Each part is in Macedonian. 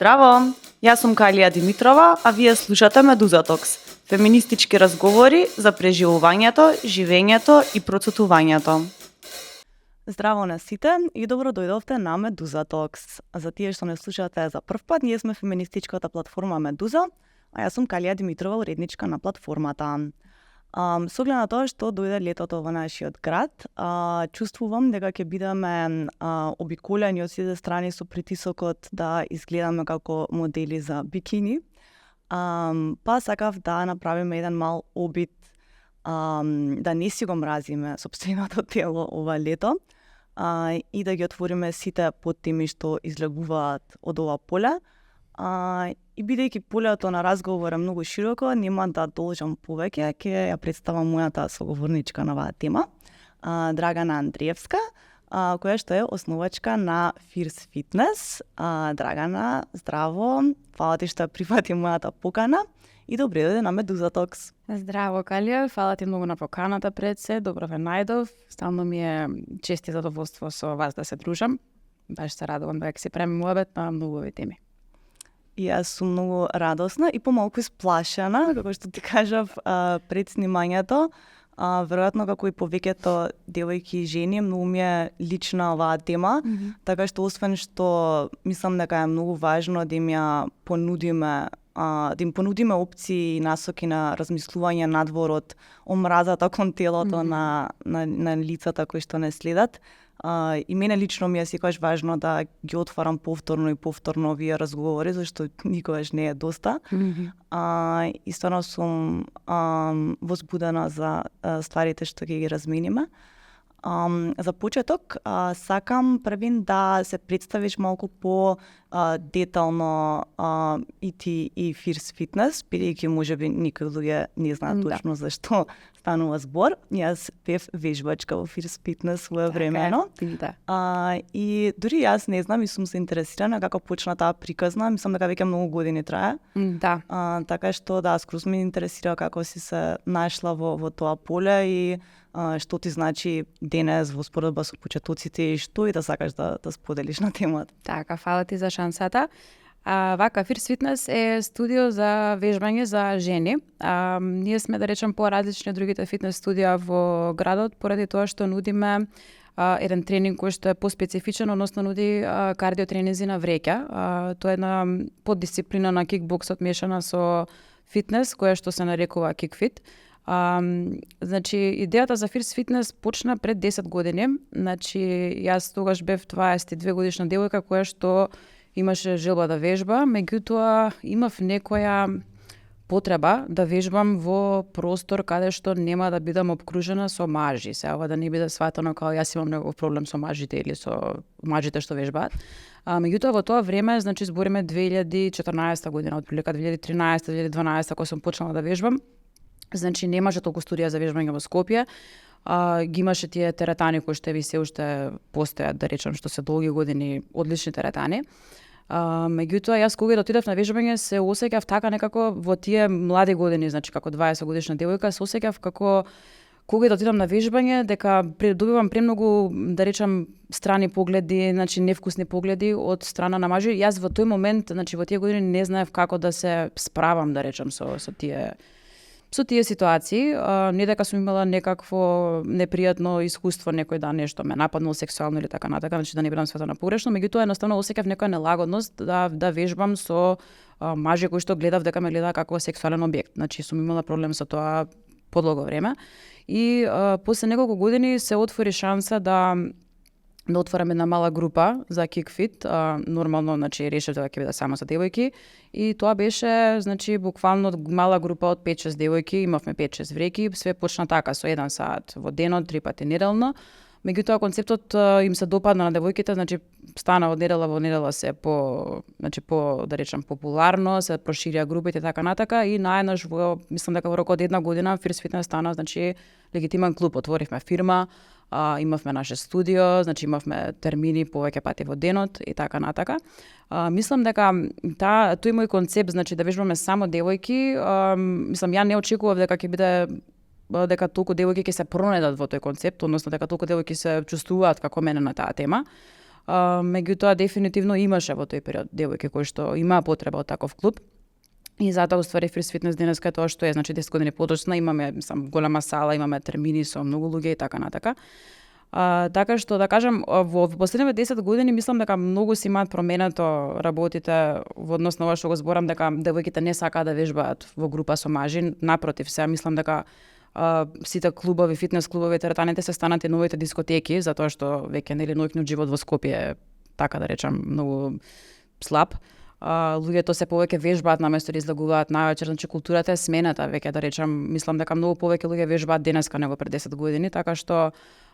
Здраво! Јас сум Калија Димитрова, а вие слушате Медуза Токс, феминистички разговори за преживувањето, живењето и процутувањето. Здраво на сите и добро дојдовте на Медуза Токс. За тие што не слушате за прв пат, ние сме феминистичката платформа Медуза, а јас сум Калија Димитрова, уредничка на платформата. Со оглед на тоа што дојде летото во нашиот град, чувствувам дека ќе бидеме обиколени од сите страни со притисокот да изгледаме како модели за бикини. Па сакав да направиме еден мал обид да не си го мразиме сопственото тело ова лето и да ги отвориме сите поттеми што излегуваат од ова поле. И бидејќи полето на разговор е многу широко, нема да должам повеќе, ќе ја представам мојата соговорничка на оваа тема, Драгана Андриевска, која што е основачка на Fierce Fitness. Драгана, здраво, фала ти што прифати мојата покана и добре дојде на Медуза Токс. Здраво, Калија, фала ти многу на поканата пред се, добро ве најдов, стално ми е чест и задоволство со вас да се дружам. Баш се радувам дека се премим муабет на многуви теми. И јас сум многу радосна и помалку исплашена, како што ти кажав пред снимањето. Веројатно како и повеќето девојки и жени, многу ми е лична оваа тема, така што освен што мислам дека е многу важно да им ја понудиме да им понудиме опции и насоки на размислување надвор од омразата кон телото на лицата кои што не следат. И мене лично ми е секогаш важно да ги отварам повторно и повторно овие разговори, зашто никогаш не е доста. И стварно сум возбудена за стварите што ќе ги размениме. За почеток, сакам првин да се представиш малку по детално и ти и Fierce Fitness, бидејќи можеби никој луѓе не знаат точно за што станува збор. Јас бев вежбачка во Fierce Fitness своевремено. И дури јас не знам и сум се интересирана како почна таа приказна, мислам дека веќе многу години трае. Така што скроз ме интересира како си се нашла во тоа поле и што ти значи денес во споредба со почетоците и што и да сакаш да споделиш на темата. Така, фала ти за шансата. Вака, Fierce Fitness е студио за вежбање за жени. Ние сме, да речем, поразлични од другите фитнес студија во градот, поради тоа што нудиме еден тренинг кој што е поспецифичен, односно нуди кардио тренинзи на вреќа. Тоа е една поддисциплина на кикбоксот мешана со фитнес, која што се нарекува кикфит. Значи, идејата за Fierce Fitness почна пред 10 години. Значи, јас тогаш бев 22 годишна девојка која што имаше желба да вежба, меѓутоа имав некоја потреба да вежбам во простор каде што нема да бидам обкружена со мажи. Се ова да не биде сватено како јас имам некој проблем со мажите или со мажите што вежбаат. Меѓутоа во тоа време, значи збориме 2014 година, отприлика 2013-2012 кога сум почнала да вежбам. Значи немаше толку студија за вежбање во Скопје. Ги имаше тие теретани кои што ви се уште постојат, да речем, што се долги години одлични теретани. Меѓутоа јас кога отидов на вежбање се осеќав така некако во тие млади години, значи како 20 годишна девојка, се осеќав како кога отидам на вежбање дека добивам премногу, да речем, страни погледи, значи невкусни погледи од страна на мажи. Јас во тој момент, значи во тие години не знаев како да се справам, да речем, со тие ситуации. Не дека сум имала некакво непријатно искуство, некој да нешто ме нападнал сексуално или така натака, значи да не бидам сватена погрешно, меѓутоа едноставно осеќав некоја нелагодност да вежбам со мажи кои што гледав дека ме гледа како сексуален објект. Значи сум имала проблем со тоа подолго време и после неколку години се отвори шанса да отворам една мала група за кикфит. Нормално, значи, решив дека ќе биде само за девојки и тоа беше, значи, буквално мала група од 5-6 девојки, имавме 5-6 вреки, све почна така со 1 сат во денот, 3 пати неделно. Меѓутоа концептот им се допадна на девојките, значи стана од недела во недела се да речем популарно, се проширија групите и така натака и наеднаш мислам дека во рок од една година Fierce Fitness стана, значи, легитимен клуб, отворивме фирма, имавме наше студио, значи имавме термини повеќе пати во денот и така натака. Мислам дека тој мој концепт, значи да вежбаме само девојки, мислам ја не очекував дека ќе биде дека толку девојки ќе се пронедат во тој концепт, односно дека толку девојки се чувствуваат како мене на таа тема. Меѓутоа дефинитивно имаше во тој период девојки кои што имаа потреба од таков клуб. И затоа уствари First Fitness денеска е тоа што е, значи 10 години подоцна имаме голема сала, имаме термини со многу луѓе и така натака. Така што да кажам во последните 10 години мислам дека многу си имаат променето работите во однос на ова што го зборам дека девојките не сакаат да вежбаат во група со мажи, напротив, сега мислам дека сите клубови, фитнес клубови, теретаните се станати новите дискотеки, затоа што веќе нели ноќниот живот во Скопје е, така да речам, многу слаб. Луѓето се повеќе вежбаат наместо да излегуваат навечер, значи културата е смената, веќе да речам, мислам дека многу повеќе луѓе вежбаат денеска него пред 10 години, така што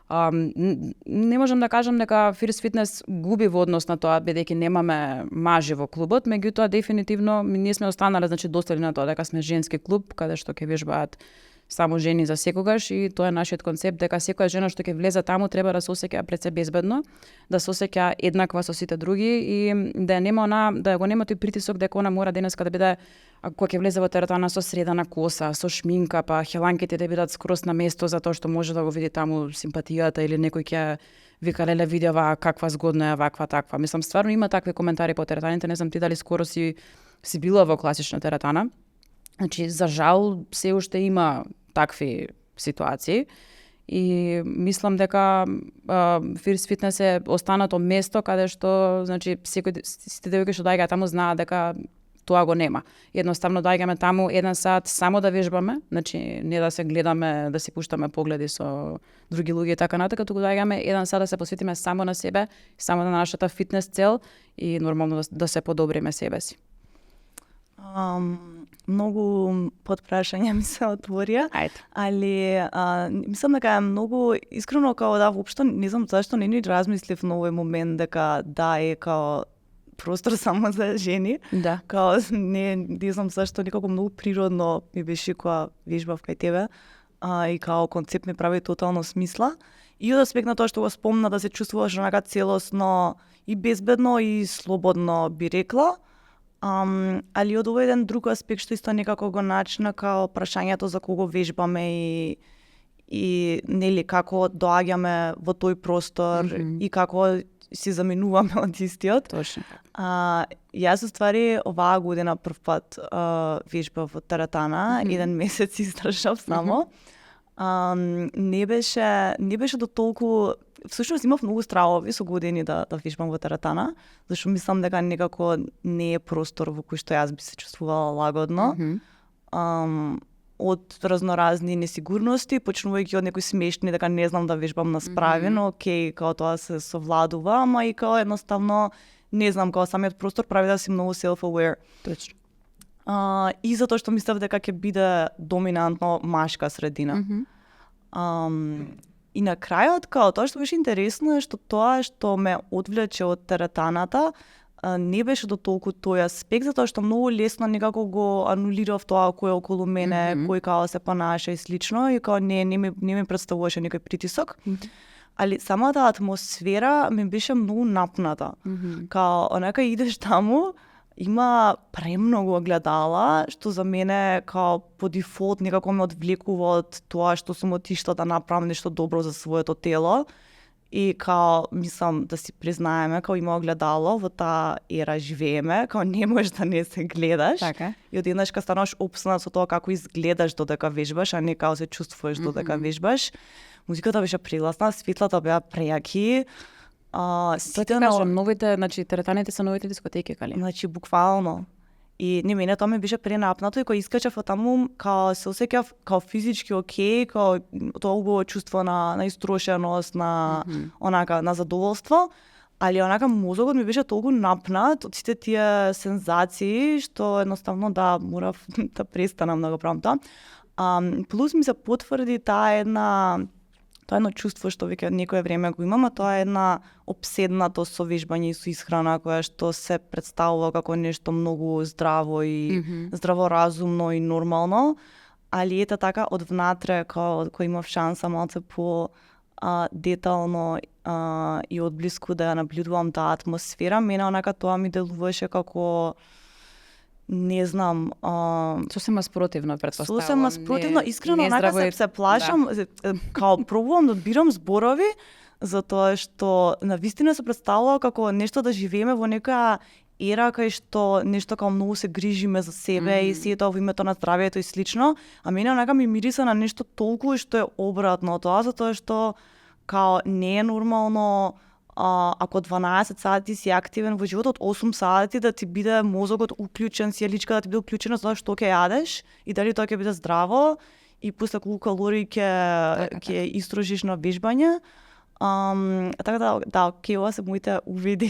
не можам да кажам дека First Fitness губи во однос на тоа бидејќи немаме мажи во клубот, меѓутоа дефинитивно ние сме останале, значи доследни на тоа дека сме женски клуб каде што ќе вежбаат само жени за секогаш и тоа е нашиот концепт дека секоја жена што ќе влезе таму треба да се осеќа пред се безбедно, да се осеќа еднаква со сите други и да нема да го нема тој притисок дека она мора денеска да биде кога ќе влезе во теретана со средана коса, со шминка, па хеланките да бидат скроз на место затоа што може да го види таму симпатијата или некој ќе вика леле видева каква згодна е ваква таква. Мислам стварно има такви коментари по теретаните, не знам ти дали скоро си била во класична теретана. Значи, за жал, се уште има такви ситуации и мислам дека First Fitness е останато место каде што, значи, сите девојки што доаѓаат таму знаат дека тоа го нема. Едноставно доаѓаме таму 1 сат само да вежбаме, значи не да се гледаме, да си пуштаме погледи со други луѓе и така натака, туку доаѓаме 1 сат да се посветиме само на себе, само на нашата фитнес цел и нормално да се подобриме себе си. Многу подпрашања ми се отворија, али мислам дека е многу искрено као да воопшто не знам зашто не ни размислив на овој момент дека да е као простор само за жени. Да. Као не знам зашто некако многу природно ми беше кога вежбав кај тебе и као концепт ми прави тотално смисла. И од аспект на тоа што го спомна да се чувствуваш онака целосно и безбедно и слободно би рекла. Али од овој еден друг аспект што исто некако го начина као прашањето за кого вежбаме и нели како доаѓаме во тој простор и како си заменуваме од истиот. Точно. Јас уствари оваа година прв пат вежбав во теретана, 1 месец издржав само. Не беше до толку. Всушност имав многу стравови со години да вежбам во теретана, зашто мислам дека некако не е простор во кој што јас би се чувствувала лагодно. Од разноразни несигурности, почнувајќи од некои смешни дека не знам да вежбам на справи, но окей, као тоа се совладува, ама и као едноставно не знам, као самиот простор прави да си многу self-aware. Точно. И затоа што мислев дека ќе биде доминантно машка средина. И на крајот, као тоа што беше интересно е што тоа што ме одвлече од теретаната не беше до толку тој аспект, затоа што многу лесно некако го анулирав тоа кој е околу мене, кој као се понаша и слично, и као не ми представуваше некој притисок. Али самата атмосфера ми беше многу напната. Као онака идеш таму, има премногу огледала, што за мене као по дефолт некако ме одвлекува од тоа што сум отишла да направам нешто добро за своето тело. И као, мислам, да си признаеме, као има огледало, во таа ера живееме, као не можеш да не се гледаш. Така. И одеднаш ка станаш опснат со тоа како изгледаш додека вежбаш, а не као се чувствуваш додека вежбаш. Музиката беше прегласна, светлата беа прејаки. Сите новите, значи теретаните се новите дискотеки, кали? Значи буквално. И не мене тоа ми беше пренапнато и кога искачав од таму, као се осеќав као физички окей, као тоа убаво чувство на истрошеност, на онака на задоволство, али онака мозокот ми беше толку напнат од сите тие сензации што едноставно да морав да престанам да го правам тоа. Плюс ми се потврди тоа едно чувство што веќе некое време го имам, а тоа е една обседнатост со вежбање и со исхрана која што се представува како нешто многу здраво и здраворазумно и нормално, али ете така од внатре кога имав шанса малце по детално и одблиску да ја наблюдувам таа атмосфера, мене онака тоа ми делуваше како не знам, сосема спротивно претпоставувам. Сосема спротивно, искрено онака се плашам, као пробувам да одбирам зборови, затоа што навистина се представува како нешто да живееме во некоја ера кај што нешто како многу се грижиме за себе и сето во името на здравието и слично, а мене онака ми мириса на нешто толку што е обратно тоа, затоа што као не е нормално ако 12 сати си активен во животот, 8 сати да ти биде мозокот уклучен, сијаличка да ти биде уклучена за тоа што ќе јадеш и дали тоа ќе биде здраво и после колку калории ќе истражиш на вежбање. Така да, ова се моите увиди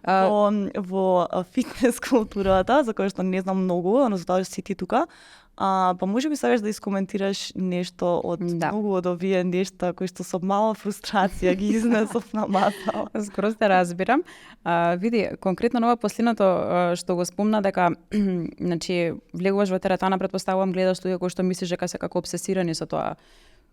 во фитнес културата, за која што не знам многу, но за тоа си ти тука. Па може би сакаш да искоментираш нешто од многу од овие нешта кои што со мала фрустрација ги изнесов на маса. Скоро те разбирам. Види, конкретно на ова последното што го спомна дека значи влегуваш во теретана, претпоставувам гледаш луѓе кои што мислиш дека се како обсесирани со тоа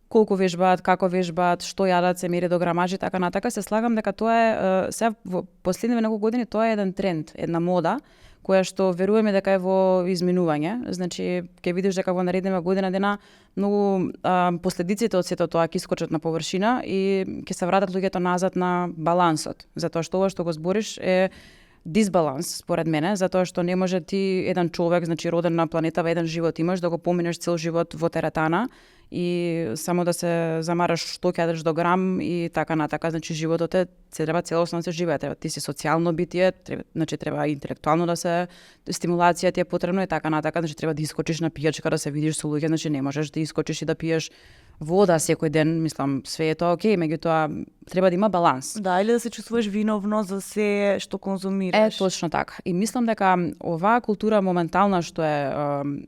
колку вежбаат, како вежбаат, што јадат, се мери до грамажи, така натака. Се слагам дека тоа е сега во последниве неколку години тоа е еден тренд, една мода која што веруваме дека е во изменување. Значи ќе видиш дека во нареднива година дена многу последиците од сето тоа ќе искочат на површина и ќе се вратат луѓето назад на балансот. Затоа што ова што го збориш е дисбаланс според мене, затоа што не може ти еден човек, значи роден на планетава, еден живот имаш да го поминеш цел живот во теретана и само да се замараш што ќе јадеш до грам и така натака. Значи животот е се треба целосно да се живее, треба ти си социјално битие, треба интелектуално да се стимулација ти е потребно и така натака. Значи треба да искочиш на пијачка да се видиш со луѓе, значи не можеш да искочиш и да пиеш вода секој ден, мислам, све е тоа окей, меѓутоа треба да има баланс. Да, или да се чувствуваш виновно за се што конзумираш. Точно така. И мислам дека оваа култура моментална што е,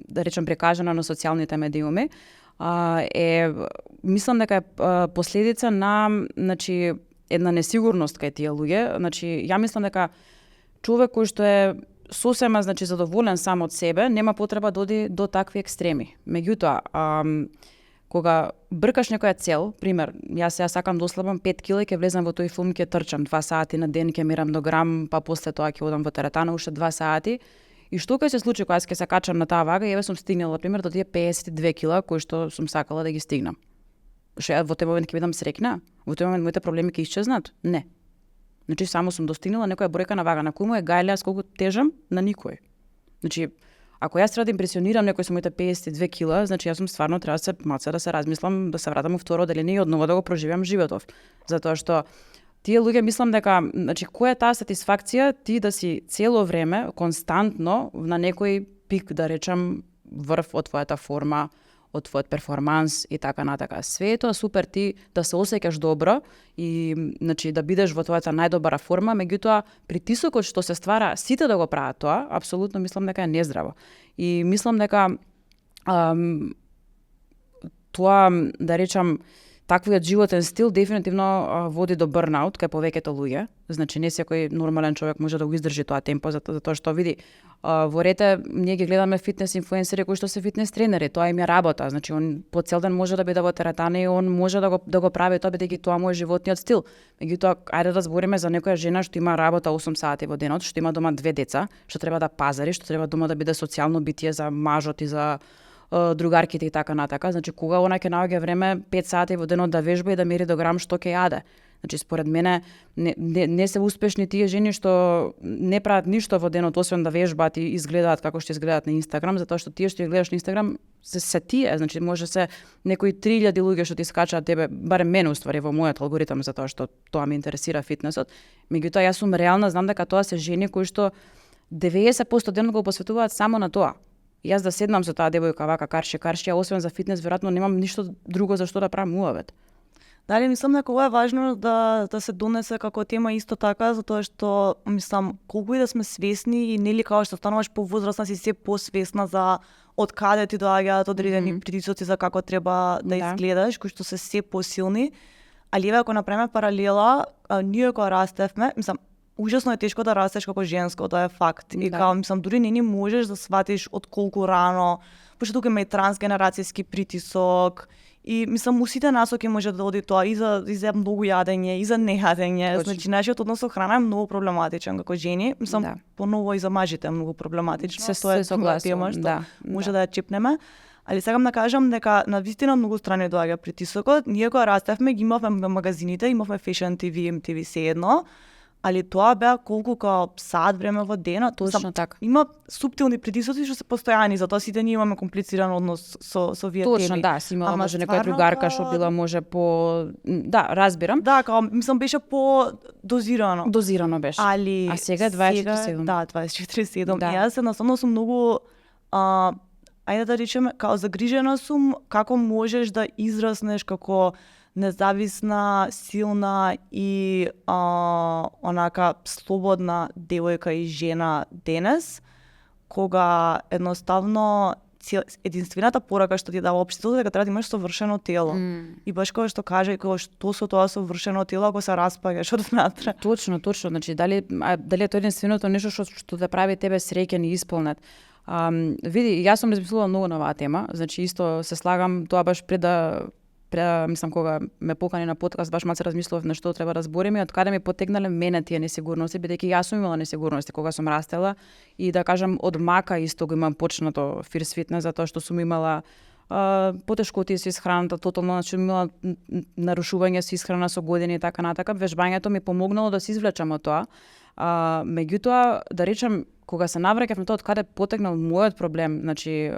да речем, прикажана на социјалните медиуми, мислам дека е последица на, значи, една несигурност кај тие луѓе. Значи, ја мислам дека човек кој што е сосема, значи, задоволен сам од себе, нема потреба да оди до такви екстреми. Меѓутоа, кога бркаш некоја цел, пример, јас сега сакам да ослабам 5 кг и ќе влезам во тој филм, ќе трчам 2 сати на ден, ќе мерам до грам, па после тоа ќе одам во теретана уште 2 сати. И што ќе се случи кога ќе се качам на таа вага, еве сум стигнала пример до тие 52 кг кои што сум сакала да ги стигнам. Што во тој момент ќе бидам среќна? Во тој момент моите проблеми ќе исчезнат? Не. Значи само сум достигнала некоја бројка на вага, на кој му е гајле колку тежам, на никој. Значи ако јас треба да импресионирам некој со моите 52 кг, значи јас сум стварно треба да се размислам, да се вратам во второ деление и одново да го проживеам животов. Затоа што тие луѓе мислам дека, значи, која е таа сатисфакција ти да си цело време, константно, на некој пик, да речем, врв од твојата форма, од твојот перформанс и така натака. Све е тоа супер ти да се осеќаш добро и, значи, да бидеш во твојата најдобра форма, меѓутоа притисокот што се ствара сите да го прават тоа, апсолутно мислам дека е нездраво. И мислам дека тоа, да речам, таквиот животен стил дефинитивно води до бърнаут кај повеќето луѓе. Значи не секој нормален човек може да го издржи тоа темпо, затоа што види во рете ние ги гледаме фитнес инфлуенсери кои што се фитнес тренери, тоа им е работа. Значи он по цел ден може да биде во теретана и он може да го прави тоа бидејќи тоа му е животниот стил. Меѓутоа ајде да збориме за некоја жена што има работа 8 сати во денот, што има дома 2 деца, што треба да пазари, што треба дома да биде социјално битие за мажот и за другарките и така натака. Значи кога она ќе наоѓа време 5 сати во денот да вежба и да мери до грам што ќе јаде. Значи според мене не се успешни тие жени што не прават ништо во денот освен да вежбаат и изгледаат како што изгледаат на Инстаграм, затоа што тие што ги гледаш на Инстаграм се тие, значи може се некои 3000 луѓе што ти скачаат тебе, барем мене уствари во мојот алгоритам затоа што тоа ме интересира фитнесот. Меѓутоа јас сум реална, знам дека тоа се жени кои што 90% денот го посветуваат само на тоа. Јас да седнам со таа девојка вака карши, освен за фитнес, веројатно немам ништо друго за што да правам муавет. Дали мислам дека ова е важно да се донесе како тема исто така, затоа што мислам колку и да сме свесни и нели како што стануваш повозрасна си се посвесна за од каде ти доаѓаат одредени притисоци за како треба да изгледаш, кои што се посилни. Али еве ако направиме паралела, ние кога растевме, мислам ужасно е тешко да растеш како женско, тоа е факт. И као мислам дури не можеш да сватиш од колку рано, пошто тука има и трансгенерацијски притисок. И мислам сите насоки може да оди тоа и за многу јадење, и за нејадење. Значи нашиот однос со храна е многу проблематичен како жени. Мислам поново и за мажите е многу проблематично. Тоа е тема што може да ја чипнеме. Али сакам да кажам дека на вистина многу страни доаѓа притисокот. Ние кога растевме ги имавме магазините, имавме Fashion TV, MTV се едно, али тоа беа колку као сат време во денот. Точно така. Има суптилни притисоци што се постојани, затоа сите ние имаме комплициран однос со овие теми. Точно, да, си имала Ама може некоја стварно другарка што била може по да, разбирам. Да, као мислам беше по дозирано. Дозирано беше. Али А сега 24/7. Да, 24/7. Да. Јас едноставно сум многу ајде да речеме, као загрижена сум како можеш да израснеш како независна, силна и онака слободна девојка и жена денес, кога едноставно единствената порака што ти дава општеството дека треба да имаш совршено тело. И баш кога што каже како што со тоа совршено тело ако се распаѓаш од внатре. Точно, дали е тоа единственото нешто што те прави тебе среќен и исполнет. Види, јас сум размислувала многу на оваа тема, значи исто се слагам тоа баш пред мислам кога ме покани на подкаст, баш малце размислував на што треба да збориме, од каде ми потегнале мене тие несигурности, бидејќи јас сум имала несигурности кога сум растела и да кажам од мака исто го имам почнато Fierce Fitness затоа што сум имала потешкоти со исхраната, тотално значи имала нарушување со исхрана со години и така натака. Вежбањето ми помогнало да се извлечам од тоа. Меѓутоа, да речем, кога се навраќав на тоа од каде потекнал мојот проблем, значи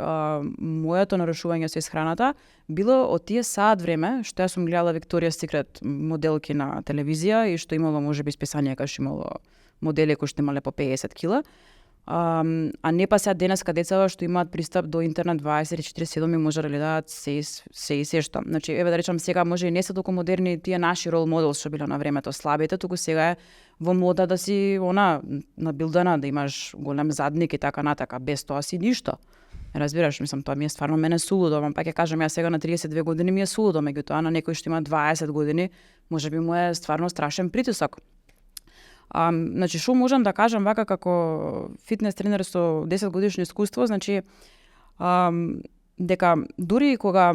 моето нарушување со исхраната, било од тие саат време што јас сум гледала Victoria's Secret моделки на телевизија и што имало можеби списание кај што имало модели кои што имале по 50 кила. А не па сега денеска децава што имаат пристап до интернет 24/7 и може да гледаат се и се што. Значи, еве да речам сега може и не се толку модерни тие наши рол модел што биле на времето слабите, туку сега е во мода да си набилдана, да имаш голем задник и така натака, без тоа си ништо. Разбираш, мислам, тоа ми е стварно мене сулудо, па ќе кажам ја сега на 32 години ми е сулудо, меѓутоа на некој што има 20 години, можеби му е стварно страшен притисок. Значи, што можам да кажам вака како фитнес тренер со 10 годишно искуство, значи, дека дури кога,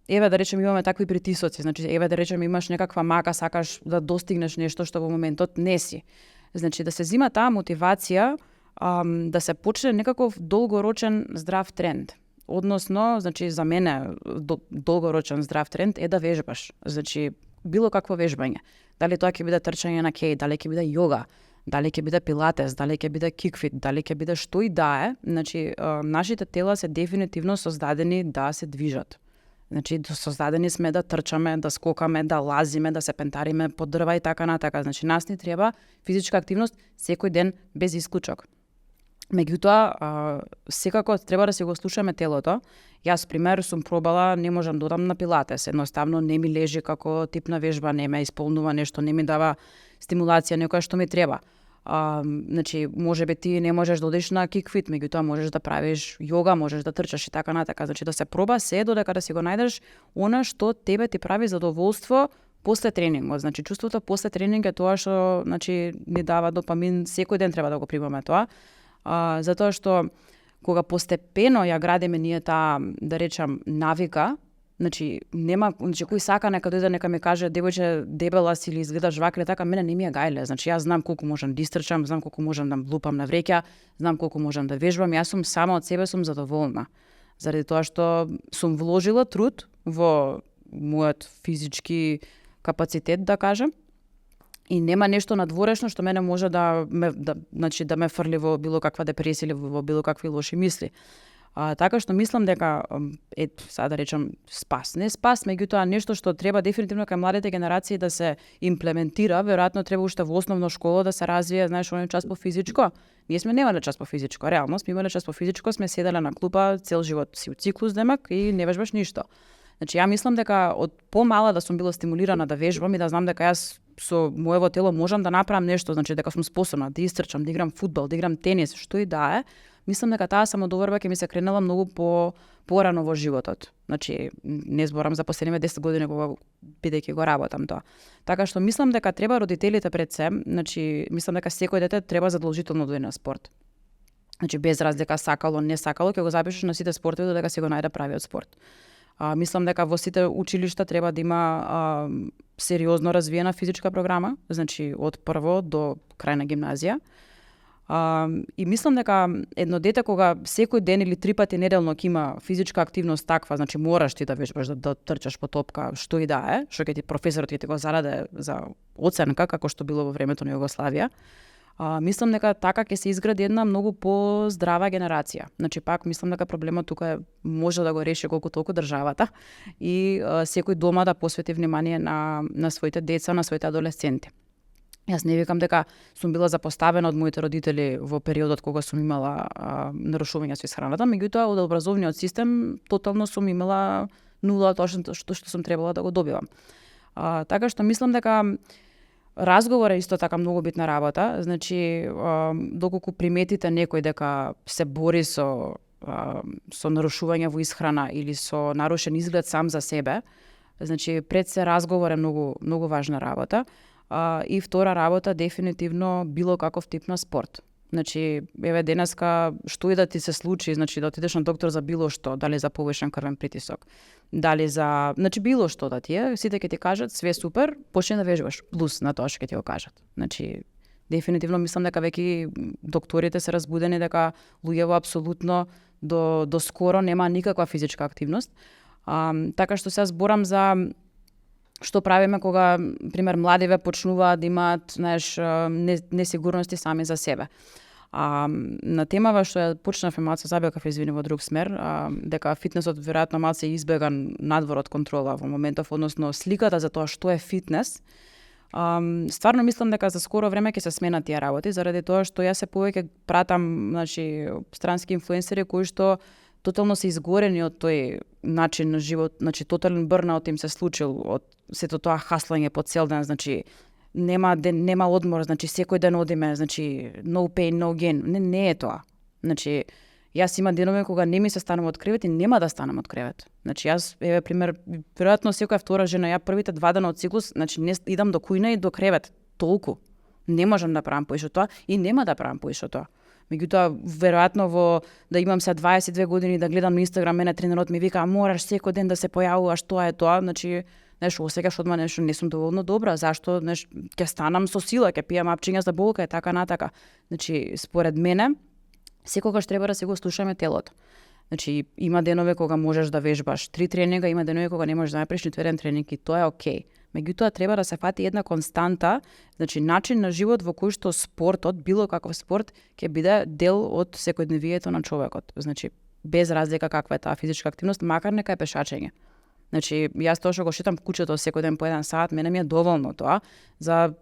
еве да речем имаме такви притисоци, значи, еве да речем имаш некаква мака, сакаш да достигнеш нешто што во моментот не си. Значи, да се зима таа мотивација, да се почне некаков долгорочен здрав тренд. Односно, значи, за мене долгорочен здрав тренд е да вежбаш. Значи, било какво вежбање. Дали тоа ќе биде трчање на кеј, дали ќе биде јога, дали ќе биде пилатес, дали ќе биде кикфит, дали ќе биде што и да е. Значи, нашите тела се дефинитивно создадени да се движат. Значи, создадени сме да трчаме, да скокаме, да лазиме, да се пентариме по дрва и така натака. Значи, нас ни треба физичка активност секој ден без исклучок. Меѓутоа, секако треба да се го слушаме телото. Јас, пример, сум пробала, не можам да одам на пилатес. Едноставно не ми лежи како тип на вежба, не ме исполнува нешто, не ми дава стимулација некоја што ми треба. Значи, можеби ти не можеш да одиш на кикфит, меѓутоа можеш да правиш јога, можеш да трчаш и така натака. Значи, да се проба се додека да си го најдеш она што тебе ти прави задоволство после тренингот. Значи, чувството после тренинг е тоа што, значи, ни дава допамин, секој ден треба да го примаме тоа. Затоа што кога постепено ја градиме ние таа, да речам, навика, значи нема, значи кој сака нека дојде нека ми каже девојче дебела си или изгледаш вака или така, мене не ми е гајле. Значи јас знам колку можам да истрчам, знам колку можам да лупам на вреќа, знам колку можам да вежбам, јас сум сама од себе сум задоволна. Заради тоа што сум вложила труд во мојот физички капацитет, да кажем. И нема нешто надворешно што мене може да ме фрли во било каква депресија или во било какви лоши мисли. Така што мислам дека сега да речам спас, не спас, меѓутоа нешто што треба дефинитивно кај младите генерации да се имплементира, веројатно треба уште во основна школа да се развие, знаеш, оној час по физичко. Ние сме немале час по физичко, реално сме имале час по физичко, сме седеле на клупа цел живот си у циклус демак и не вежбаш ништо. Значи ја мислам дека од помала да сум била стимулирана да вежбам и да знам дека јас со моево тело можам да направам нешто, значи дека сум способна да истрчам, да играм фудбал, да играм тенис, што и да е, мислам дека таа самодоверба ќе ми се кренела многу порано во животот. Значи, не зборам за последниве 10 години кога бидејќи го работам тоа. Така што мислам дека треба родителите пред се, значи мислам дека секој дете треба задолжително да оди на спорт. Значи без разлика сакало, не сакало, ќе го запишеш на сите спортови додека си го најде правиот спорт. Мислам дека во сите училишта треба да има сериозно развиена физичка програма, значи од прво до крај на гимназија. И мислам дека едно дете кога секој ден или 3 пати неделно ќе има физичка активност таква, значи мораш ти да вежбаш, да трчаш по топка, што и да е, што ќе ти професорот ќе ти го зададе за оценка, како што било во времето на Југославија. Мислам дека така ќе се изгради една многу по-здрава генерација. Значи пак мислам дека проблемот тука може да го реши колку толку државата и секој дома да посвети внимание на своите деца, на своите адолесценти. Јас не викам дека сум била запоставена од моите родители во периодот кога сум имала нарушувања со исхраната, меѓутоа од образовниот систем тотално сум имала нула точно што сум требала да го добивам. Така што мислам дека разговор е исто така многу битна работа, значи доколку приметите некој дека се бори со нарушување во исхрана или со нарушен изглед сам за себе, значи пред се разговор е многу важна работа. И втора работа дефинитивно било каков тип на спорт. Значи, еве денеска што и да ти се случи, значи да отидеш на доктор за било што, дали за повишен крвен притисок, дали за, значи било што да ти е, сите ќе ти кажат све супер, почни да вежбаш, плюс на тоа што ќе ти го кажат. Значи, дефинитивно мислам дека веќе докторите се разбудени дека луѓето апсолутно до скоро нема никаква физичка активност. Така што се зборам за што правиме кога, пример, младиве почнуваат да имаат, знаеш, несигурности сами за себе. На темава што ја почнавме малце забегав извини во друг смер, дека фитнесот веројатно малце избеган надвор од контрола во моментов, односно сликата за тоа што е фитнес. Стварно мислам дека за скоро време ќе се сменат тие работи, заради тоа што јас се повеќе пратам, значи, странски инфлуенсери кои што тотално се изгорени од тој начин на живот, значи тотален бърнаут им се случил од сето тоа хаслање по цел ден, значи нема одмор, значи секој ден одиме, значи no pain, no gain. Не е тоа. Значи јас има денови кога не ми се станам од кревет и нема да станам од кревет. Значи јас, еве пример, веројатно секоја втора жена, ја првите 2 дена од циклус, значи не идам до кујна и до кревет, толку. Не можам да правам поише тоа и нема да правам поише тоа. Меѓутоа, веројатно да имам се 22 години да гледам на Инстаграм, мене тренерот ми вика, мораш секој ден да се појавуваш, тоа е тоа, значи нешто осеќаш одма нешто не сум доволно добра, зашто ќе станам со сила, ќе пијам апчиња за болка и така натака. Значи, според мене, секогаш треба да се го слушаме телото. Значи, има денови кога можеш да вежбаш 3 тренинга, има денови кога не можеш да направиш ниту еден тренинг и тоа е окей. Меѓутоа треба да се фати една константа, значи начин на живот во кој што спортот, било каков спорт, ќе биде дел од секојдневието на човекот. Значи, без разлика каква е таа физичка активност, макар нека е пешачење. Значи, јас тоа што го шетам куќето секој ден по 1 сат, мене ми е доволно тоа за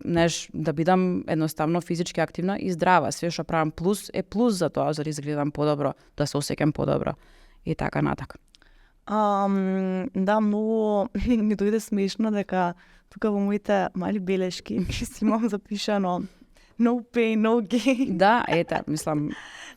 да бидам едноставно физички активна и здрава. Све што правам плюс е плюс за тоа, за да изгледам подобро, да се осеќам подобро и така натака. Да, многу ми дојде смешно дека тука во моите мали белешки си имам запишано no pain, no gain. Да, ете, мислам.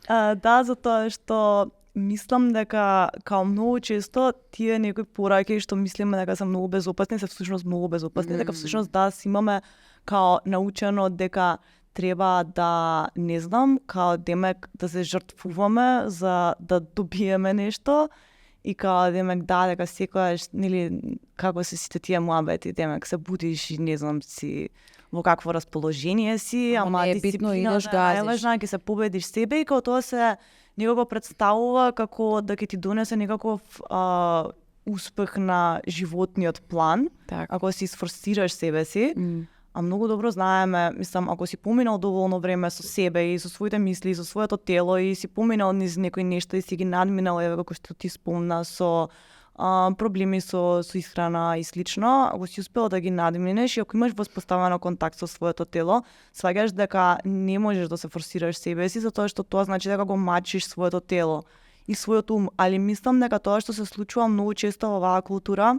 Да, затоа што мислам дека као многу често тие некои пораки што мислиме дека се многу безопасни, се всушност многу безопасни, дека всушност да си имаме као научено дека треба да, не знам, као демек да се жртвуваме за да добиеме нешто и као демек да, дека секојаш, нели, како се сите тие муабети, демек се будиш и не знам си во какво расположение си, ама дисциплина е најважна, ќе се победиш себе и као тоа се некако представува како да ќе ти донесе некаков успех на животниот план, так, ако си сфорсираш себе си. А многу добро знаеме, мислам, ако си поминал доволно време со себе и со своите мисли, и со своето тело и си поминал низ некои нешта и си ги надминал, еве како што ти спомна, со проблеми со исхрана и слично, ако си успел да ги надминеш и ако имаш воспоставено контакт со своето тело, сваѓаш дека не можеш да се форсираш себе си, затоа што тоа значи дека го мачиш своето тело и својот ум. Али мислам дека тоа што се случува многу често во оваа култура,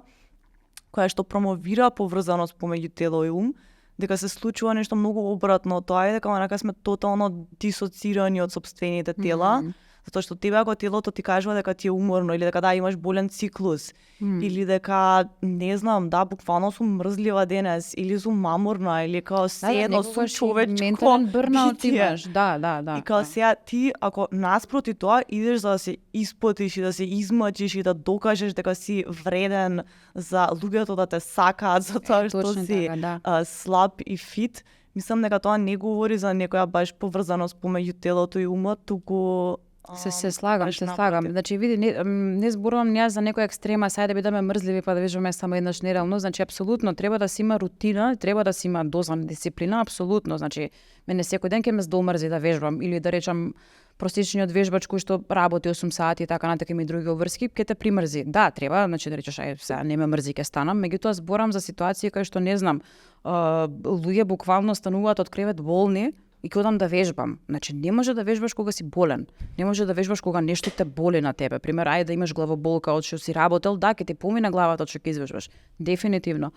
која што промовира поврзаност помеѓу тело и ум, дека се случува нешто многу обратно. Тоа е дека онака сме тотално дисоцирани од сопствените тела, Затоа што тебе ако телото ти кажува дека ти е уморно или дека да имаш болен циклус или дека не знам, да буквално сум мрзлива денес или сум маморна или као седно сум човечко ментален бърнаут битие. имаш. Да. И као сега ти ако наспроти тоа идеш за да се испотиш и да се измачиш и да докажеш дека си вреден за луѓето да те сакаат за тоа што точно си така, да. слаб и фит, мислам дека тоа не говори за некоја баш поврзаност помеѓу телото и умот, туку Се слагам. баш напротив. Значи, види, не зборувам ја за некоја екстрема, сај да бидеме мрзливи па да вежбаме само еднаш неделно. Значи, апсолутно треба да си има рутина, треба да си има доза на дисциплина, апсолутно. Значи, мене секој ден ќе ме здомрзи да вежбам или да речам простичниот вежбач кој што работи 8 сати и така натака има и други обврски, ќе те примрзи. Да, треба, значи да речеш ај сега не ме мрзи ќе станам, меѓутоа зборам за ситуации кај што не знам, луѓе буквално стануваат од кревет болни и ќе одам да вежбам. Значи не може да вежбаш кога си болен. Не може да вежбаш кога нешто те боли на тебе. Пример, ајде да имаш главоболка од што си работел, да, ќе ти помине главата од што ќе извежбаш. Дефинитивно.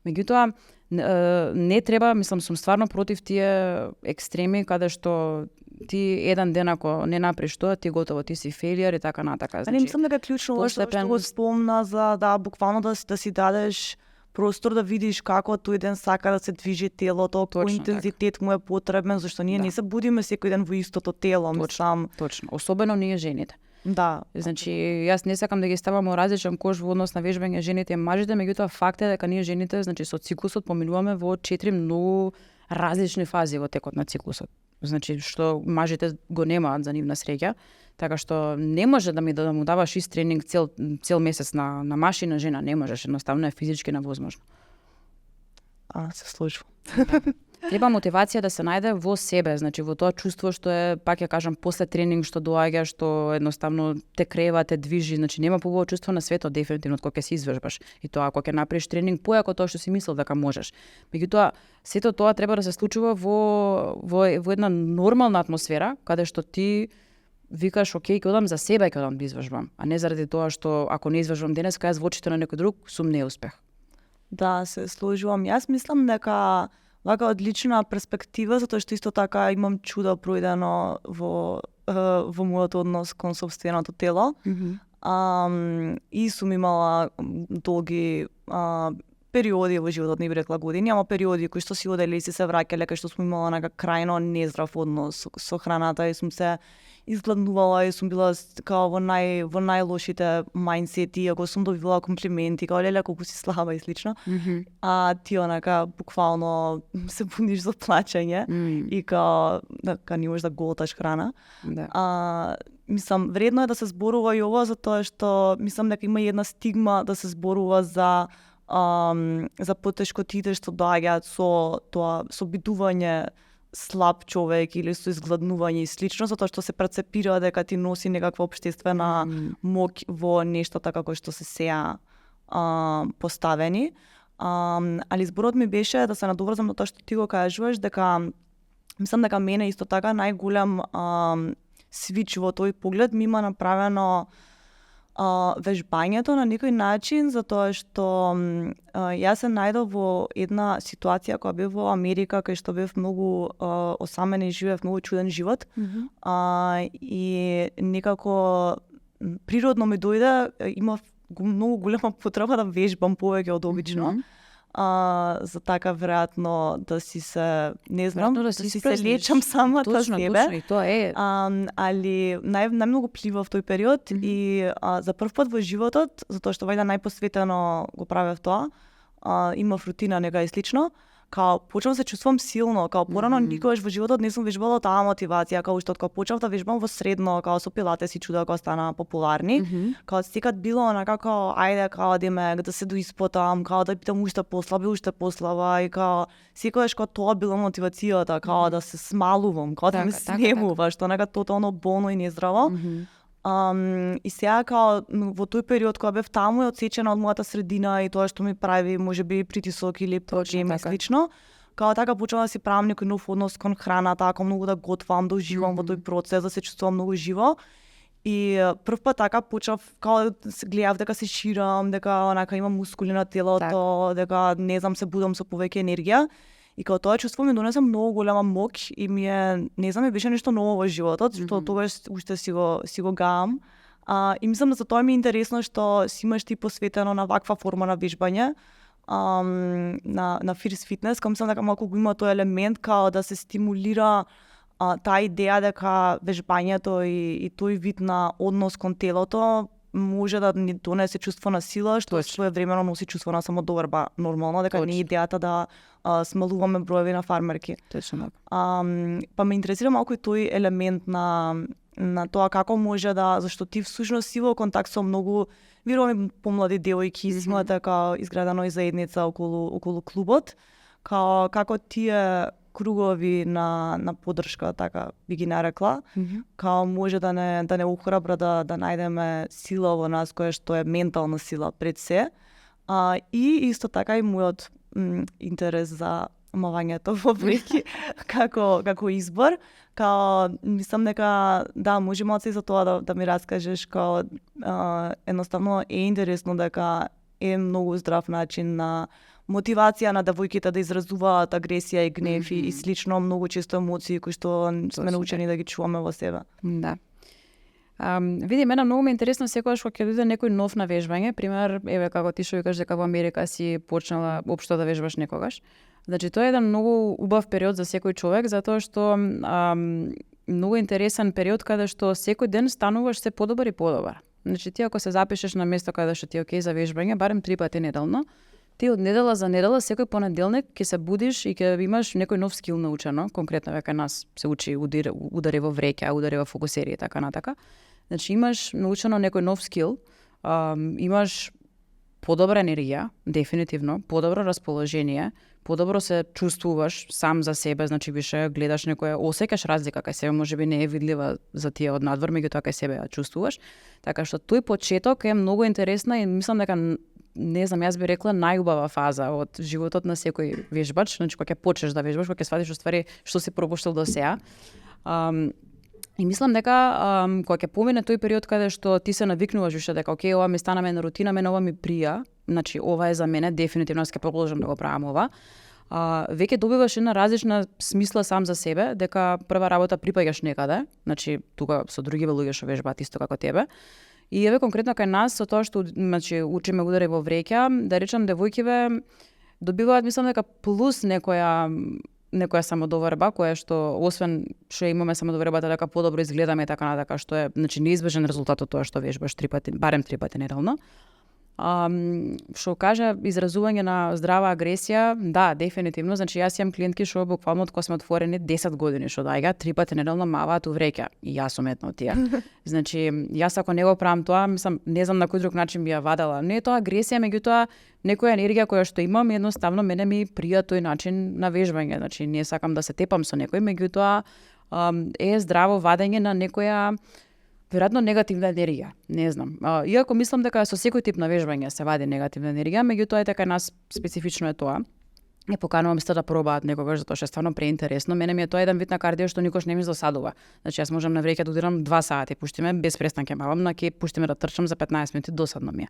Меѓутоа не треба, мислам, сум стварно против тие екстреми каде што ти еден ден ако не направиш тоа, ти готово, ти си фейлиер и така натака. Значи, мислам дека е клучно ова што го спомна за да буквално да си дадеш простор да видиш како тој ден сака да се движи телото, кој интензитет му е потребен, зашто ние не се будиме секој ден во истото тело, мислам. Точно, особено ние жените. Да. Значи, јас не сакам да ги ставам во различен кош во однос на вежбање жените и мажите, меѓутоа факт е дека ние жените, значи со циклусот поминуваме во 4 многу различни фази во текот на циклусот. Значи, што мажите го немаат за нивна среќа, така што не може да му даваш ист тренинг цел месец на маж и на жена, не можеш, едноставно е физички невозможно. Се служува. Треба мотивација да се најде во себе, значи во тоа чувство што е, пак ја кажам, после тренинг што доаѓа, што едноставно те крева, те движи, значи нема побољно чувство на светот дефинитивно кога ќе се извежбаш. И тоа ако ќе направиш тренинг појако тоа што си мислел дека можеш. Меѓутоа, сето тоа треба да се случува во една нормална атмосфера, каде што ти викаш, окей, ќе одам за себе, ќе одам да извежбам, а не заради тоа што ако не извежбам денес, кај во очите на некој друг, сум неуспех. Да, се служувам. Јас мислам дека вака одлична перспектива, затоа што исто така имам чудо пројдено во мојот однос кон сопственото тело. И сум имала долги периоди во животот, не би рекла години, ама периоди кои што си одели и се враќале, кај што сум имала крајно нездрав однос со храната и сум се изгладнувала и сум била као во најлошите мајндсети, ако сум добивала комплименти, као леле колку си слаба и слично. А ти буквално се будиш за плачење и као не можеш да голташ храна. Да. Мислам, вредно е да се зборува и ова, затоа што мислам дека има и една стигма да се зборува за потешкотите што доаѓаат со битување слаб човек или со изгладнување и слично, затоа што се прецепира дека ти носи некаква општествена моќ во нештата како што се сеа поставени. Али зборот ми беше да се надоврзам на тоа што ти го кажуваш, дека мислам дека мене исто така најголем свич во тој поглед ми има направено вежбањето на некој начин, затоа што јас се најдов во една ситуација која бев во Америка, кај што бев многу осамен и живеев многу чуден живот. И некако природно ми дојде, имав многу голема потреба да вежбам повеќе од обично. За така веројатно да си се, не знам, да си се лечам самата себе. Точно, и тоа е. Али најмногу пливав тој период и за прв пат во животот, затоа што вајда најпосветено го правев тоа, имав рутина нега и слично, као почнав се чувствувам силно, као порано никогаш во животот не сум вежбала таа мотивација, као што кога почнав да вежбам во средно, као со пилатес и чуда кога стана популарни, као секад било онака као ајде као да се доиспотам, као да питам уште послаба и као секогаш као тоа било мотивацијата, као да се смалувам, као да ме смевува, што онака тотално болно и нездраво. И сега као во тој период кога бев таму е одсечена од мојата средина и тоа што ми прави можеби притисок или проблеми и слично. Као така почнав да си правам некој нов однос кон храната, како многу да готвам, да уживам во тој процес, да се чувствувам многу живо. И прв пат така почнав као гледав дека се ширам, дека онака имам мускули на телото, дека не знам се будам со повеќе енергија. И као тоа чувство ми донесе многу голема моќ и не знам, ми беше нешто ново во животот, што тогаш уште си го гаам. И мислам да за тоа ми е интересно што си имаш ти посветено на ваква форма на вежбање, на Fierce Fitness, као мислам дека малку го има тој елемент као да се стимулира таа идеја дека вежбањето и тој вид на однос кон телото може да ни донесе чувство на сила, што своевремено носи чувство на самодоверба. Нормално, дека не е идејата да смалуваме броеви на фармерки. Точно. Па ме интересира малку и тој елемент на тоа како може да, зашто ти всушност си во контакт со многу верувам помлади девојки, имате као изградено и заедница околу клубот, како тие кругови на поддршка, така би ги нарекла, као може да не охрабра да најдеме сила во нас која што е ментална сила пред се. И исто така и мојот интерес за мавањето во вреќи како избор, као мислам дека да, може малку и за тоа да ми раскажеш, као едноставно е интересно дека е многу здрав начин на мотивација на девојките да изразуваат агресија и гнев и слично многу често емоции кои што сме научени да ги чуваме во себе. Да. Види, мене многу ме интересно секогаш кога ќе дојде некој нов на вежбање, пример, еве како ти што викаш дека во Америка си почнала општо да вежбаш некогаш. Значи тоа е еден многу убав период за секој човек, затоа што многу интересен период каде што секој ден стануваш се подобар и подобар. Значи ти ако се запишеш на место каде што ти е окей за вежбање, барем 3 пати неделно, ти од недела за недела секој понеделник ќе се будиш и ќе имаш некој нов скил научено, конкретно века нас се учи удари во вреќа, удари во фокусери и така натака. Значи имаш научено некој нов скил, имаш подобра енергија, дефинитивно, подобро расположение, подобро се чувствуваш сам за себе, значи више гледаш некоја, осеќаш разлика кај себе, можеби не е видлива за тие од надвор, меѓутоа кај себе ја чувствуваш. Така што тој почеток е многу интересна и мислам дека не знам, јас би рекла најубава фаза од животот на секој вежбач, значи кога ќе почнеш да вежбаш, кога ќе сватиш уствари што си пропуштил до сега. И мислам дека кога ќе помине тој период каде што ти се навикнуваш уште дека окей, ова ми стана на рутина, ова ми прија, значи ова е за мене, дефинитивно ќе продолжам да го правам ова. Веќе добиваш една различна смисла сам за себе, дека прва работа припаѓаш некаде, значи тука со други луѓе што вежбаат исто како тебе. И еве конкретно кај нас со тоа што значи учиме удари во вреќа, да речам девојкиве добиваат мислам дека плюс некоја самодоверба која што освен што имаме самодовербата дека подобро изгледаме и така натака, што е значи неизбежен резултат од тоа што вежбаш 3 пати, барем 3 пати неделно. Што кажа изразување на здрава агресија, да, дефинитивно, значи јас имам клиентки што буквално од кога сме отворени 10 години што доаѓаат 3 пати неделно маваат у вреќа и јас сум една од тие. Значи јас ако не го правам тоа, мислам не знам на кој друг начин би ја вадела. Не е тоа агресија, меѓутоа некоја енергија која што имам, едноставно мене ми прија тој начин на вежбање. Значи не сакам да се тепам со некој, меѓутоа е здраво вадење на некоја веројатно негативна енергија, не знам. Иако мислам дека со секој тип на вежбање се вади негативна енергија, меѓутоа е дека нас специфично е тоа. Е поканувам исто да пробаат некогаш затоа што е стварно преинтересно. Мене ми е тоа еден вид на кардио што никош не ми досадува. Значи јас можам на вреќа да удирам 2 сати, пуштиме без престанке мавам, на ке пуштиме да трчам за 15 минути, досадно ми е.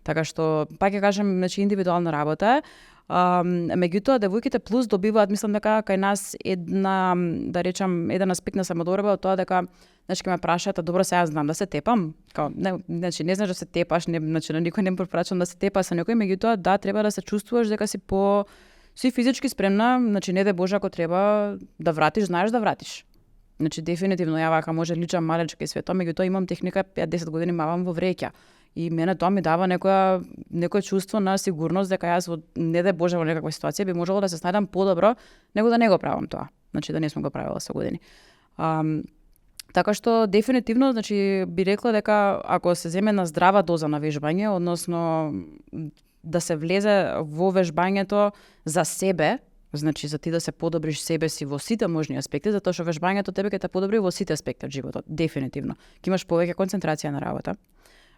Така што пак ќе кажам, значи индивидуална работа е. Меѓутоа девојките плюс добиваат, мислам дека кај нас една, да речам, еден аспект на самодоверба од тоа дека значи ке ме прашаат, добро сега знам да се тепам, као значи не знаеш да се тепаш, не, значи на никој не препорачувам да се тепа со некој, меѓутоа да треба да се чувствуваш дека си физички спремна, значи не де Боже ако треба да вратиш, знаеш да вратиш. Значи дефинитивно ја вака може личам малечка и свето, меѓутоа имам техника 5-10 години мавам во вреќа. И мене тоа ми дава некое чувство на сигурност дека јас не де Боже во некаква ситуација би можело да се снајдам подобро него да не го правам тоа. Значи да не сум го правила со години. Така што дефинитивно значи би рекла дека ако се земе на здрава доза на вежбање, односно да се влезе во вежбањето за себе, значи за ти да се подобриш себе си во сите можни аспекти, затоа што вежбањето тебе ќе те подобри во сите аспекти од животот, дефинитивно. Ќе имаш повеќе концентрација на работа.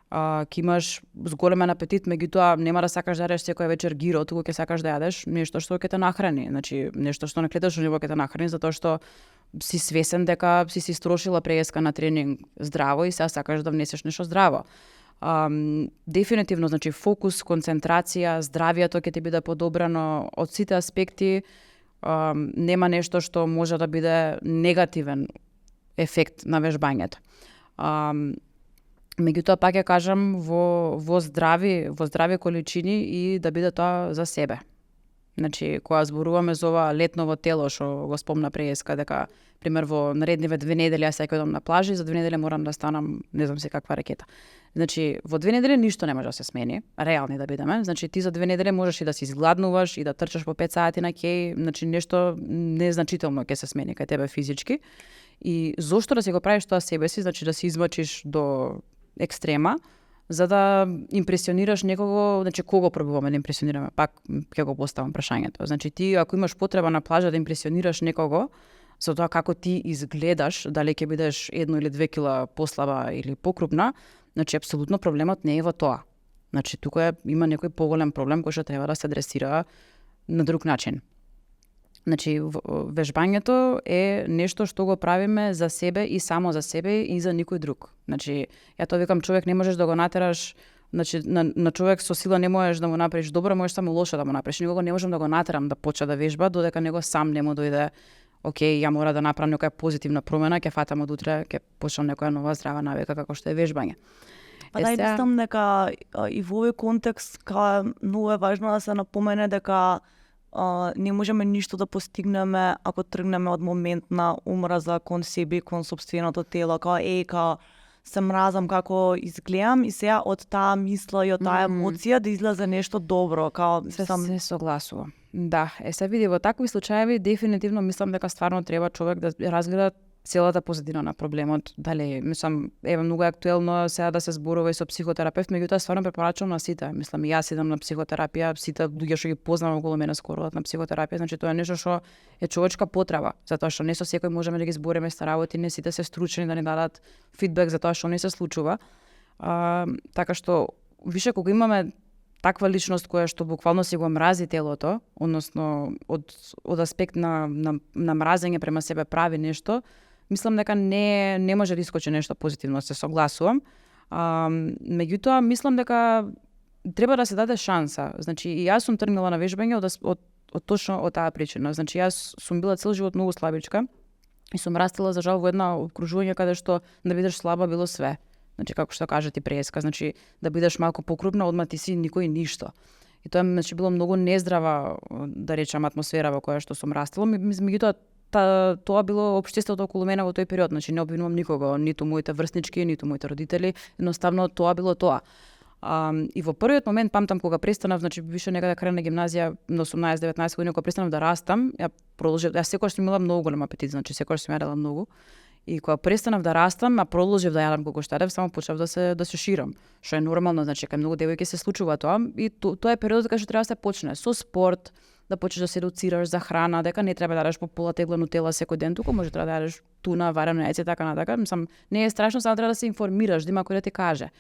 Ќе имаш зголемен апетит, меѓутоа нема да сакаш да јадеш секоја вечер гиро, туку ќе сакаш да јадеш нешто што ќе те нахрани, значи нешто што на клеточно ниво ќе те нахрани, затоа што си свесен дека си строшила прееска на тренинг здраво и сега сакаш да внесеш нешто здраво. Дефинитивно, значи фокус, концентрација, здравието ќе ти биде подобрано од сите аспекти, нема нешто што може да биде негативен ефект на вежбањето. Меѓутоа пак ја кажам во здрави количини и да биде тоа за себе. Значи, кога зборуваме за ова летново тело што го спомна Преска, дека пример во наредниве 2 недели јас ќе одам на плажа и за 2 недели морам да станам не знам се каква ракета. Значи, во 2 недели ништо не може да се смени, реални да бидеме. Значи, ти за 2 недели можеш и да се изгладнуваш и да трчаш по 5 сати на кеј, значи нешто незначително ќе се смени кај тебе физички. И зошто да си го правиш тоа себе си, значи да се измачиш до екстрема, за да импресионираш некого, значи кого пробуваме да импресионираме, пак ќе го поставам прашањето. Значи ти ако имаш потреба на плажа да импресионираш некого, за тоа како ти изгледаш, дали ќе бидеш 1 или 2 кила послаба или покрупна, значи апсолутно проблемот не е во тоа. Значи тука има некој поголем проблем кој што треба да се адресира на друг начин. Значи вежбањето е нешто што го правиме за себе и само за себе и за никој друг. Значи ја тоа викам, човек не можеш да го натераш, значи на човек со сила не можеш да му направиш добро, можеш само лошо да му направиш. Никога не можам да го натерам да почне да вежба додека него сам не му дојде окей, ја мора да направам некоја позитивна промена, ќе фатам од утре, ќе почнам некоја нова здрава навика како што е вежбање. Па да, мислам дека и во овој контекст многу е важно да се напомене дека не можеме ништо да постигнеме ако тргнеме од момент на омраза кон себе, кон собственото тело, се мразам како изгледам и сега од таа мисла и од таа емоција да излезе нешто добро, се согласувам. Да, се види во такви случаи дефинитивно мислам дека стварно треба човек да разгледа целата позадина на проблемот. Дали, мислам, многу актуелно сега да се зборува и со психотерапевт, меѓутоа стварно препорачувам на сите. Мислам, и јас идам на психотерапија, сите луѓе што ги познавам околу мене скоро одат на психотерапија, значи тоа е нешто што е човечка потреба, затоа што не со секој можеме да ги збориме ста работи, не сите се стручни да ни дадат фидбек за тоа што не се случува. Така што више кога имаме таква личност која што буквално си го мрази телото, односно од аспект на мразење према себе прави нешто, мислам дека не може да искочи нешто позитивно, се согласувам. Меѓутоа, мислам дека треба да се даде шанса. Значи, и јас сум тргнала на вежбање од точно од таа причина. Значи, јас сум била цел живот многу слабичка и сум растела, за жал, во една окружување каде што да бидеш слаба било све. Значи, како што кажа ти Преска, значи, да бидеш малку покрупна, одма ти си никој ништо. И тоа значи било многу нездрава, да речам, атмосфера во која што сум растела. Меѓутоа, тоа било општеството околу мене во тој период, значи не обвинувам никого, ниту моите врснички, ниту моите родители, едноставно тоа било тоа. И во првиот момент памтам кога престанав, значи више некаде крај на гимназија на 18-19 години кога престанав да растам, јас секогаш сум имала многу голем апетит, значи секогаш сум јадела многу. И кога престанав да растам, продолжив да јадам колку што јадев, само почнав да се ширам, што е нормално, значи кај многу девојки се случува тоа и тоа е периодот кога што треба да се почне со спорт, да почнеш да се едуцираш за храна, дека не треба да јадеш по пола тегла нутела секој ден, туку може да јадеш туна, варено јајце, така натака. Мислам, не е страшно, само треба да се информираш, да има кој да ти каже.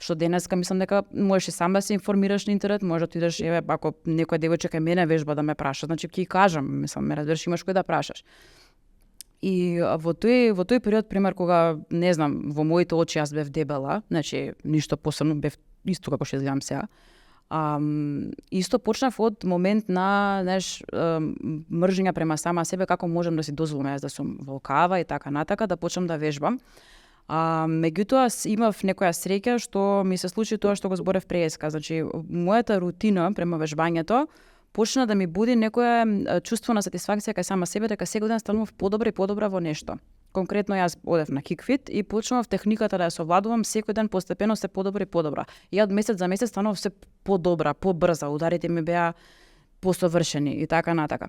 Што денеска мислам дека можеш и сам да се информираш на интернет, може да отидеш, ако некоја девојче кај мене вежба да ме праша, значи ќе кажам, мислам, ме разбереш, имаш кој да прашаш. И во тој период, пример, кога, не знам, во моите очи јас бев дебела, значи ништо посебно, бев исто како што изгледам сега. Исто почнав од момент на, мржење према сама себе, како можам да си дозволам јас да сум волкава и така натака, да почнам да вежбам. Меѓутоа имав некоја среќа што ми се случи тоа што го зборев Преска. Значи, мојата рутина према вежбањето почна да ми буди некоја чувство на сатисфакција кај сама себе, дека секој ден станував подобра и подобра во нешто. Конкретно јас одев на кикфит и почнав техниката да ја совладувам, секој ден постепено се подобра и подобра. И од месец за месец станував се подобра, побрза, ударите ми беа посовршени и така натака.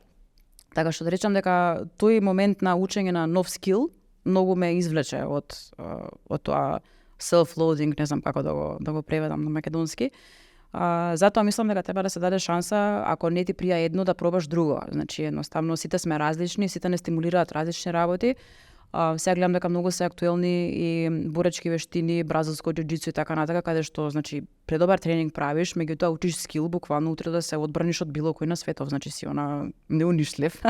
Така што да речам дека тој момент на учење на нов скил многу ме извлече од тоа self-loathing, не знам како да го преведам на македонски. Затоа мислам дека треба да се даде шанса, ако не ти прија едно, да пробаш друго. Значи, едноставно, сите сме различни, сите не стимулираат различни работи. Сега гледам дека многу се актуелни и боречки вештини, бразилско џиу-џитсу и така натака, каде што, значи, предобар тренинг правиш, меѓутоа учиш скил, буквално утре да се одбраниш од било кој на светов, значи си неунишлив.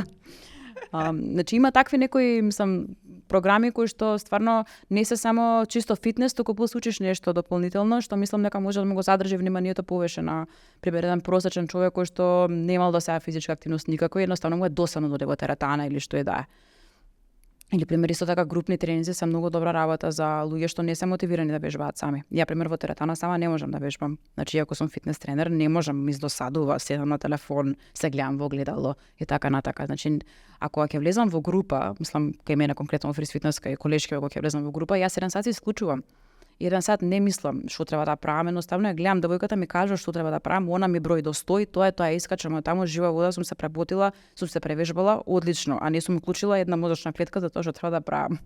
Значи, има такви некои, мислам, програми кои што стварно не се само чисто фитнес, туку плюс учиш нешто дополнително, што мислам дека може да му го задржи вниманието повеќе на пример еден просечен човек кој што немал до сега физичка активност никаква, едноставно му е досадно да оде во теретана или што е да е. Или пример исто така групни тренинзи се многу добра работа за луѓе што не се мотивирани да вежбаат сами. Ја пример во теретана сама не можам да вежбам. Значи ако сум фитнес тренер, не можам, ми досадува, седам на телефон, се гледам во огледало и така натака. Значи ако ќе влезам во група, мислам кај мене конкретно во Фрис Фитнес, кај колешки ако ќе влезам во група, јас 1 сат се исклучувам. 1 сат не мислам што треба да правам, едноставно ја гледам девојката ми кажа што треба да правам, она ми брои до 100 и тоа искачам од таму жива вода, сум се преботила, сум се превежбала, одлично, а не сум уклучила една мозочна клетка за тоа што треба да правам.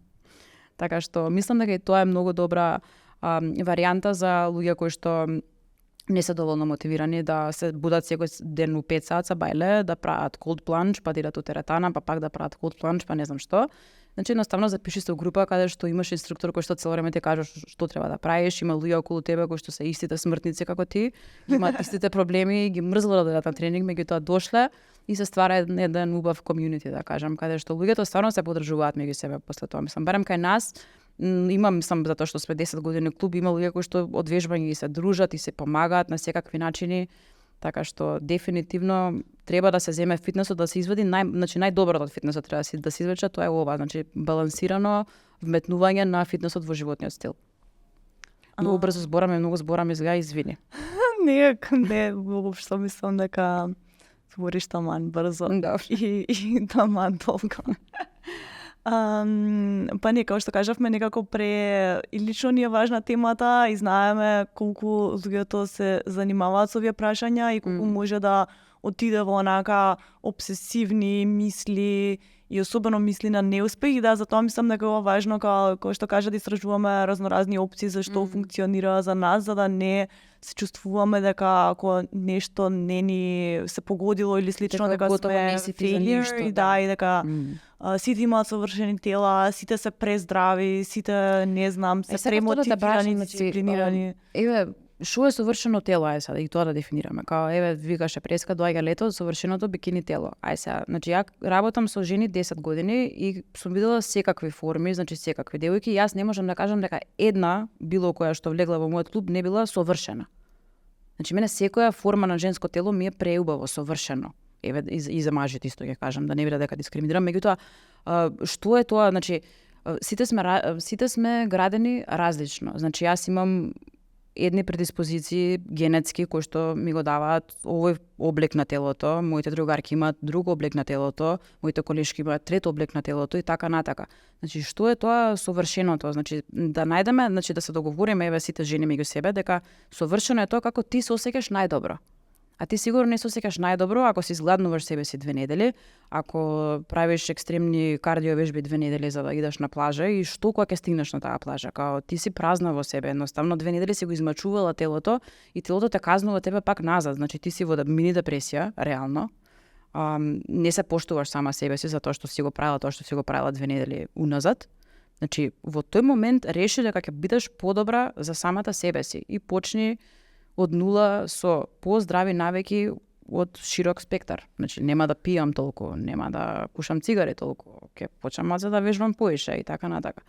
Така што мислам дека и тоа е многу добра варијанта за луѓе кои што не се доволно мотивирани да се будат секој ден у 5 сат са бајле, да прават cold plunge, па да идат у теретана, па пак да прават cold plunge, па не знам што. Значи едноставно запиши се у група каде што имаш инструктор кој што цело време ти кажа што треба да правиш, има луѓе околу тебе кои што се истите смртници како ти, имаат истите проблеми, ги мрзело да дојдат на тренинг, меѓутоа дошле и се ствара еден убав комјунити, да кажам, каде што луѓето стварно се поддржуваат меѓу себе после тоа. Мислам, барем кај нас имам затоа што сме 10 години клуб, има луѓе кои што од вежбање и се дружат и се помагаат на секакви начини. Така што дефинитивно треба да се земе фитнесот да се извади значи најдоброто од фитнесот треба да се извлече, тоа е ова, значи балансирано вметнување на фитнесот во животниот стил. Многу брзо збораме, изгледа, извини. Не, воопшто мислам дека збориш таман брзо и таман толку. Па не, како што кажавме, некако и лично ни е важна темата и знаеме колку луѓето се занимаваат со овие прашања и колку може да отиде во онака обсесивни мисли и особено мисли на неуспех и да, затоа мислам дека е важно како што кажа да истражуваме разноразни опции за што функционира за нас, за да не се чувствуваме дека ако нешто не ни се погодило или слично дека сме failure и дека сите имаат совршени тела, сите се прездрави, сите не знам, се премотивирани, дисциплинирани. Еве, што е совршено тело, ај сега и тоа да дефинираме. Као еве викаше преска доаѓа лето, совршеното бикини тело. Ај сега, значи ја работам со жени 10 години и сум видела секакви форми, значи секакви девојки, јас не можам да кажам дека една било која што влегла во мојот клуб не била совршена. Значи мене секоја форма на женско тело ми е преубаво, совршено. Еве и за мажите исто ќе кажам, да не биде дека дискриминирам, меѓутоа што е тоа, значи сите сме градени различно. Значи јас имам едни предиспозиции генетски кои што ми го даваат овој облик на телото, моите другарки имаат друг облик на телото, моите колешки имаат трет облик на телото и така натака. Значи што е тоа совршеното? Значи да најдеме, значи да се договориме еве сите жени меѓу себе дека совршено е тоа како ти се осеќаш најдобро. А ти сигурно не се осеќаш најдобро ако си изгладнуваш себе си 2 недели, ако правиш екстремни кардио вежби 2 недели за да идеш на плажа и што кога ќе стигнеш на таа плажа, као ти си празна во себе, едноставно 2 недели си го измачувала телото и телото те казнува тебе пак назад, значи ти си во мини депресија, реално. Не се поштуваш сама себе си за тоа што си го правила, тоа што си го правила 2 недели уназад. Значи во тој момент реши дека ќе бидеш подобра за самата себе си и почни од нула со поздрави навики од широк спектар. Значи нема да пијам толку, нема да пушам цигари толку, ќе почнам да вежбам поише и така натака.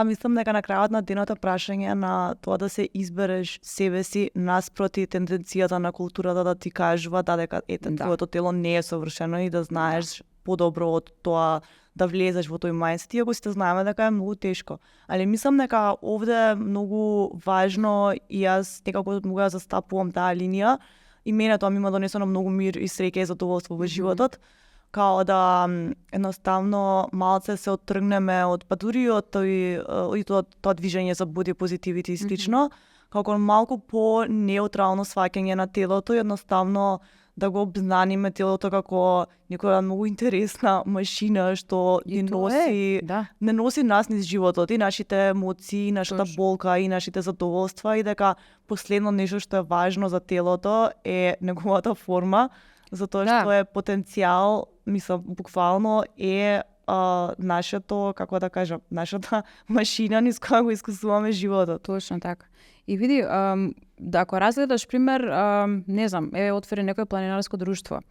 Мислам дека на крајот на денот е прашање на тоа да се избереш себе си наспроти тенденцијата на културата да ти кажува дека твоето тело не е совршено и да знаеш подобро од тоа да влезеш во тој мајндсет, иако сите знаеме дека е многу тешко. Али мислам дека овде е многу важно и јас некако многу ја застапувам таа линија и мене тоа ми има донесено многу мир и среќа и задоволство во животот, као да едноставно малце се оттргнеме од па дури од тоа движење за body positivity и слично, како малку по неутрално сваќање на телото и едноставно да го обзнаниме телото како некоја многу интересна машина што ни носи, не носи нас низ животот и нашите емоции, нашата болка и нашите задоволства и дека последно нешто што е важно за телото е неговата форма, затоа што е потенцијал, мислам, буквално е нашето, како да кажам, нашата машина низ која го искусуваме животот. Точно така. И види, да ако разгледаш пример, не знам, отвори некој планинарско друштво.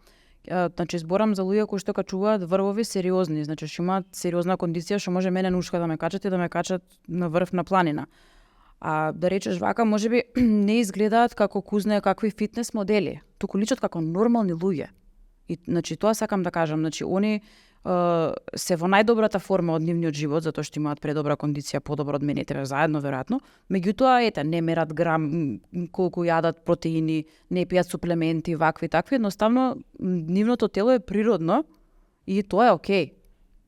Значи зборам за луѓе кои што качуваат врвови сериозни, значи што имаат сериозна кондиција, што може мене нушка да ме качат и да ме качат на врв на планина. А да речеш вака, можеби не изгледаат како кузне какви фитнес модели, туку личат како нормални луѓе. И значи тоа сакам да кажам, значи они се во најдобрата форма од нивниот живот, затоа што имаат предобра кондиција, подобро од мене и тебе заедно веројатно. Меѓутоа, не мерат грам колку јадат протеини, не пијат суплементи, вакви такви, едноставно нивното тело е природно и тоа е окей.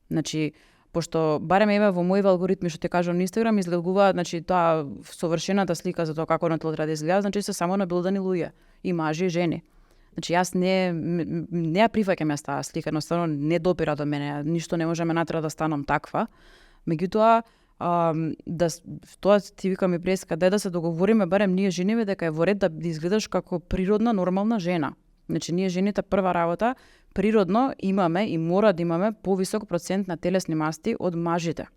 Значи, пошто барем еве во моите алгоритми што ти кажам на Инстаграм изгледуваат, значи таа совршената слика за тоа како на тело треба да изгледа, значи се само набилдани луѓе, и мажи и жени. Значи јас не ја прифаќам јас таа слика, едноставно не допира до мене, ништо не може ме натера да станам таква. Меѓутоа, тоа ти викам и преска, да се договориме барем ние жениве дека е во ред да изгледаш како природна нормална жена. Значи ние жените прва работа природно имаме и мора да имаме повисок процент на телесни масти од мажите.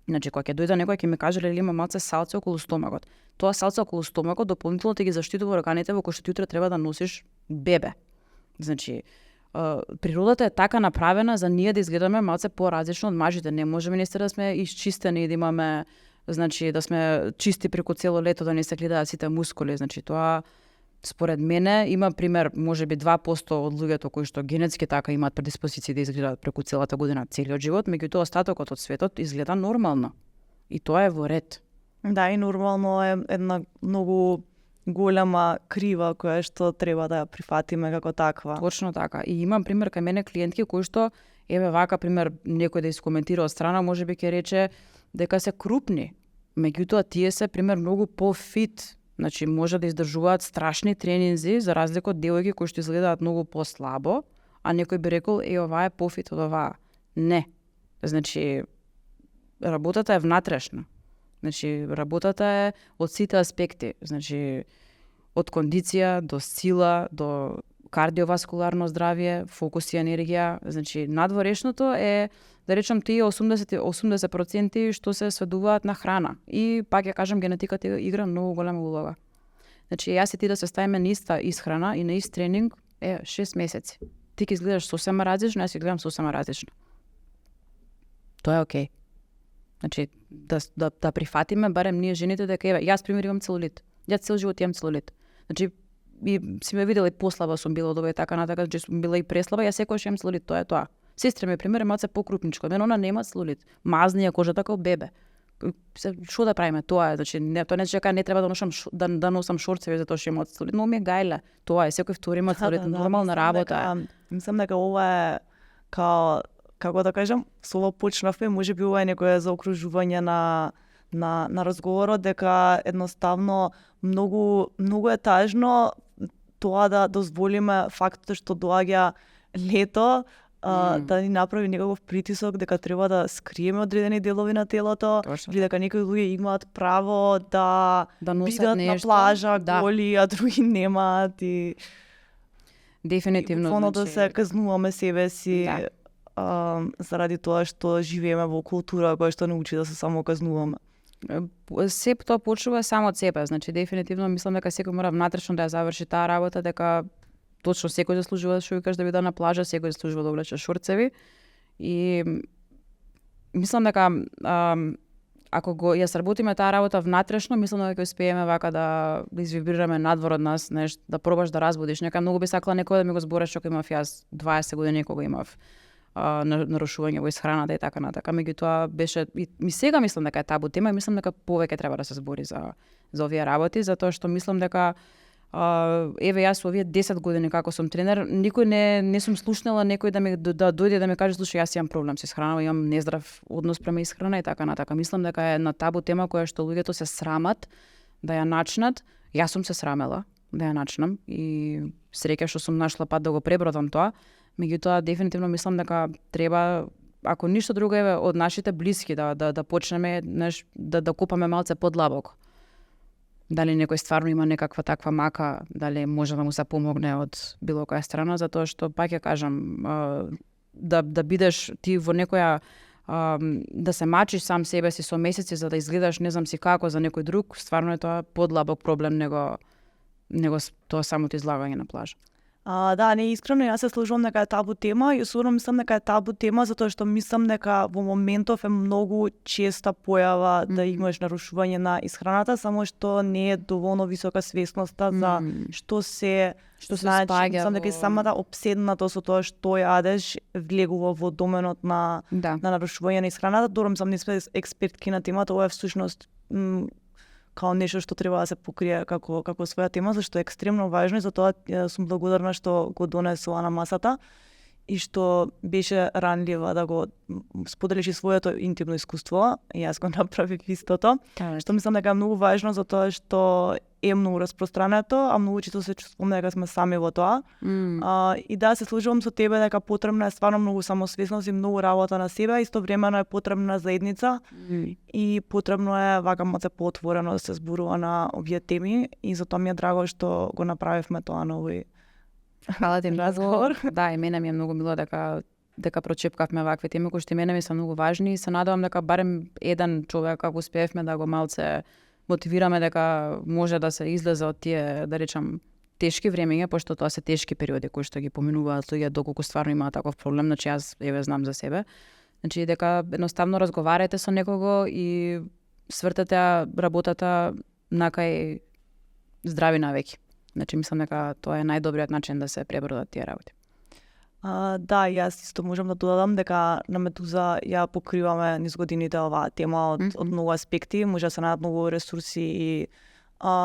Значи кога ќе дојде некој ќе ми каже дали има малце салце околу стомакот. Тоа салце околу стомакот дополнително ти ги заштитува органите во кои што ти утре треба да носиш бебе. Значи природата е така направена за ние да изгледаме малце поразлично од мажите. Не можеме не да сме исчистени и да имаме, значи да сме чисти преку цело лето, да не се гледаат сите мускули. Значи тоа според мене има пример можеби 2% од луѓето кои што генетски така имаат предиспозиции да изгледаат преку целата година, целиот живот, меѓутоа остатокот од светот изгледа нормално. И тоа е во ред. Да, и нормално е една многу голема крива која што треба да ја прифатиме како таква. Точно така. И имам пример кај мене клиентки кои што еве вака пример некој да искоментира од страна, можеби ќе рече дека се крупни, меѓутоа тие се пример многу по-фит. Значи може да издржуваат страшни тренинзи за разлика од девојки кои што изгледаат многу послабо, а некој би рекол оваа е пофит од оваа. Не. Значи работата е внатрешна. Значи работата е од сите аспекти. Значи од кондиција до сила, до кардиоваскуларно здравје, фокус и енергија. Значи надворешното е да речам тие 80% што се сведуваат на храна. И пак ја кажам, генетиката игра многу голема улога. Значи јас и ти да се ставиме на иста исхрана и на ист тренинг 6 месеци. Ти ќе изгледаш сосема различно, јас ќе гледам сосема различно. Тоа е окей. Значи да прифатиме барем ние жените дека еве јас пример имам целулит. Јас цел живот имам целулит. Значи и си ме видела и послаба сум била од ова и така натака, че сум била и преслаба, јас секогаш имам целулит, тоа е тоа. Сестра ми пример е малце покрупничка, мене она нема целулит. Мазни ја кожата како бебе. Што да правиме? Тоа е, значи тоа не дека не треба да носам шорцеви затоа што имам целулит, но ми е гајле. Тоа е, секој втори има целулит, нормална работа. Мислам дека ова е како да кажам, со ова почнавме, можеби ова е некое заокружување на разговорот дека едноставно многу е тажно тоа да дозволиме фактот што доаѓа лето да ни направи некаков притисок дека треба да скриеме одредени делови на телото, или дека некои луѓе имаат право да бидат на плажа голи, а други немаат и дефинитивно да се казнуваме себе си заради тоа што живееме во култура која што не учи да се само казнуваме. Се тоа почнува само од себе, значи дефинитивно мислам дека секој мора внатрешно да ја заврши таа работа, дека точно секој заслужува што викаш да биде на плажа, секој заслужува да облече шорцеви и мислам дека ако ја сработиме таа работа внатрешно, мислам дека ќе успееме вака да извибрираме надвор од нас, да пробаш да разбудиш. Нека многу би сакала некој да ми го збореше кога имав јас 20 години кога имав нарушување во исхраната и така натака. Меѓутоа беше и сега мислам дека е табу тема и мислам дека повеќе треба да се збори за овие работи, затоа што мислам дека еве јас овие 10 години како сум тренер, никој не сум слушнала некој да дојде да ми каже слушај јас имам проблем со исхрана, имам нездрав однос према исхрана и така натака. Мислам дека е на табу тема која што луѓето се срамат да ја начнат. Јас сум се срамела да ја начнам и среќа што сум нашла пат да го пребродам тоа. Меѓутоа дефинитивно мислам дека треба, ако ништо друго е од нашите блиски да почнеме да копаме малце подлабоко. Дали некој стварно има некаква таква мака, дали може да му се помогне од било која страна, затоа што пак ја кажам, да бидеш ти во некоја да се мачиш сам себе си со месеци за да изгледаш не знам си како за некој друг, стварно е тоа подлабок проблем него тоа самото излагање на плажа. Да, не искрено, јас се служувам дека е табу тема и особено мислам дека е табу тема затоа што мислам дека во моментов е многу честа појава да имаш нарушување на исхраната, само што не е доволно висока свесноста за што се спаѓа мислам дека и самата обседнатост со тоа што јадеш влегува во доменот на нарушување на исхраната. Добро, сам не сме експертки на темата, ова е всушност као нешто што треба да се покрие како своја тема, зашто е екстремно важно и затоа сум благодарна што го донесува на масата и што беше ранлива да го споделиш и своето интимно искуство. И јас го направив истото. Што мислам дека е многу важно затоа што е многу распространето, а многу често се чувствувам дека сме сами во тоа. И да, се служувам со тебе дека потребна е стварно многу самосвесност и многу работа на себе, истовремено е потребна заедница и потребно е вака малце поотворено да се зборува на овие теми и затоа ми е драго што го направивме тоа на овој Фала ти разговор. Да, и мене ми е многу мило дека прочепкавме вакви теми кои што мене ми се многу важни и се надевам дека барем еден човек ако успеевме да го малце мотивираме дека може да се излезе од тие, да речам, тешки времења, пошто тоа се тешки периоди кои што ги поминуваат луѓе доколку стварно имаат таков проблем, значи јас знам за себе. Значи дека едноставно разговарајте со некого и свртете работата накај здрави навеки. Значи мислам дека тоа е најдобриот начин да се пребродат тие работи. Да, јас исто можам да додадам дека на Медуза ја покриваме низ годините оваа тема од многу аспекти, може да се најдат многу ресурси и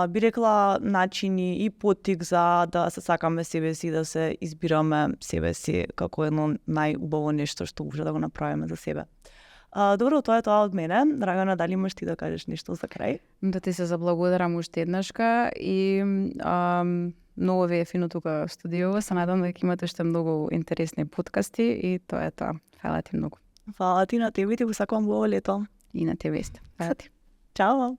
би рекла начини и поттик за да се сакаме себе си, да се избираме себе си како едно најубаво нешто што може да го направиме за себе. Добро, тоа е тоа од мене. Драгана, дали имаш ти да кажеш нешто за крај? Да ти се заблагодарам уште еднашка и многу ви е фино тука во студиово. Се надам дека имате уште многу интересни подкасти и тоа е тоа. Фала ти многу. Фала ти на тебе и ти го сакувам убаво лето. И на тебе исто. Фала ти. Чао!